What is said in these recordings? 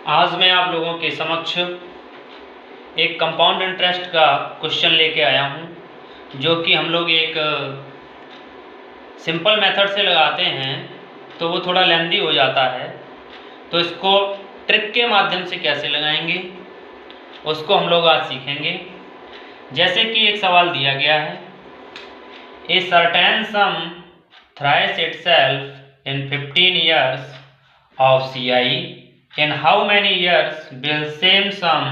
आज मैं आप लोगों के समक्ष एक कंपाउंड इंटरेस्ट का क्वेश्चन लेके आया हूँ, जो कि हम लोग एक सिंपल मेथड से लगाते हैं तो वो थोड़ा लेंदी हो जाता है। तो इसको ट्रिक के माध्यम से कैसे लगाएंगे उसको हम लोग आज सीखेंगे। जैसे कि एक सवाल दिया गया है, a certain some thrice itself in 15 years of CI, in how many years will same sum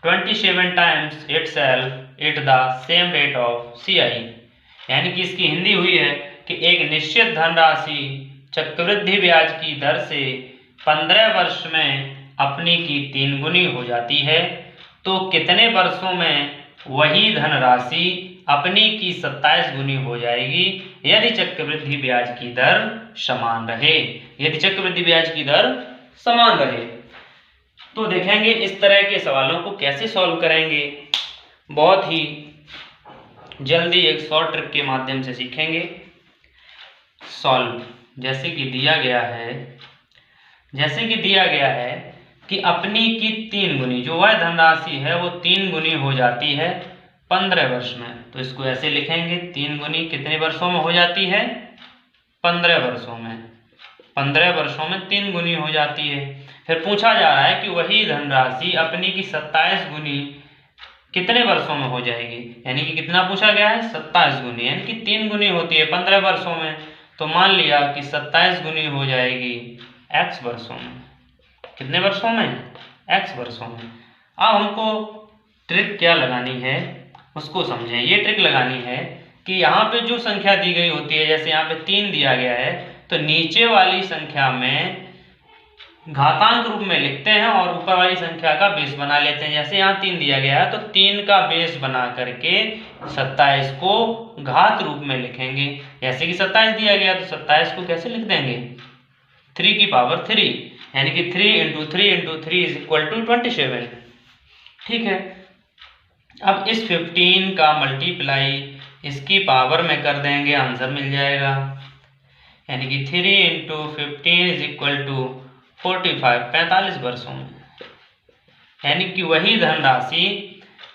27 times itself at the same rate of CI। यानी कि इसकी हिंदी हुई है कि एक निश्चित धनराशि चक्रवृद्धि ब्याज की दर से 15 वर्ष में अपनी की 3 गुनी हो जाती है, तो कितने वर्षों में वही धनराशि अपनी की 27 गुनी हो जाएगी यदि चक्रवृद्धि ब्याज की दर समान रहे। यदि चक्रवृद्धि ब्याज की दर समान रहे तो देखेंगे इस तरह के सवालों को कैसे सॉल्व करेंगे। बहुत ही जल्दी एक शॉर्ट ट्रिक के माध्यम से सीखेंगे सॉल्व। जैसे कि दिया गया है कि अपनी की 3 गुनी, जो वह धनराशि है वो 3 गुनी हो जाती है 15 वर्ष में। तो इसको ऐसे लिखेंगे, 3 गुनी कितने वर्षों में हो जाती है? 15 वर्षों में। 15 वर्षों में 3 गुनी हो जाती है। फिर पूछा जा रहा है कि वही धनराशि अपनी की 27 गुनी कितने वर्षों में हो जाएगी, यानी कि कितना पूछा गया है? 27 गुनी, यानी कि 3 गुनी होती है 15 वर्षों में। तो मान लिया कि 27 गुनी हो जाएगी x वर्षों में। कितने वर्षों में? x वर्षों में। अब हमको ट्रिक क्या लगानी है उसको समझें। ये ट्रिक लगानी है कि यहाँ पे जो संख्या दी गई होती है, जैसे यहाँ पे 3 दिया गया है, तो नीचे वाली संख्या में घातांक रूप में लिखते हैं और ऊपर वाली संख्या का बेस बना लेते हैं। जैसे यहाँ 3 दिया गया है तो 3 का बेस बना करके 27 को घात रूप में लिखेंगे। जैसे कि 27 दिया गया तो 27 को कैसे लिख देंगे? 3 की पावर 3, यानी कि 3 × 3 × 3 = 27। ठीक है। अब इस 15 का मल्टीप्लाई इसकी पावर में कर देंगे, आंसर मिल जाएगा। यानी कि 3 × 15 = 45, 45 वर्षों में। यानी कि वही धनराशि,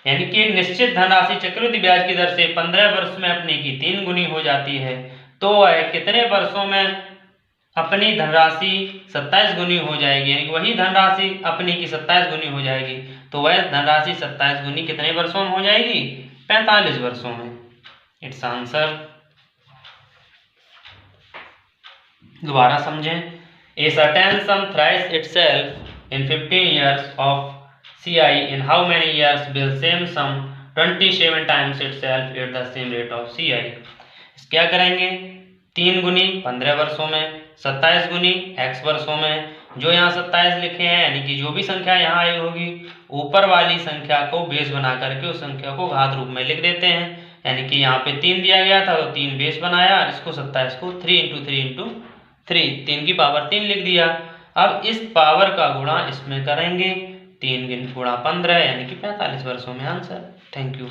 यानी कि एक निश्चित धनराशि चक्रवृद्धि ब्याज की दर से 15 वर्ष में अपनी की 3 गुनी हो जाती है, तो वह कितने वर्षों में अपनी धनराशि 27 गुनी हो जाएगी। यानी कि वही धनराशि अपनी की 27 गुनी हो जाएगी, तो वह धनराशि 27 गुनी कितने वर्षों में हो जाएगी? 45 वर्षों में। It's answer. दोबारा समझें। A certain sum thrice itself in 15 years of CI, in how many years will same sum 27 times itself at the same rate of CI। क्या करेंगे? 3 गुनी 15 वर्षों में, 27 गुनी x वर्षों में। जो यहाँ 27 लिखे हैं, यानी कि जो भी संख्या यहाँ आई होगी, ऊपर वाली संख्या को बेस बना करके उस संख्या को घात रूप में लिख देते हैं। यानी कि यहाँ पे 3 दिया गया था तो 3 बेस बनाया, इसको 27 को 3 × 3 × 3, 3 की पावर 3 लिख दिया। अब इस पावर का गुणा इसमें करेंगे, 3 × 15 यानी कि 45 वर्षों में आंसर। Thank you.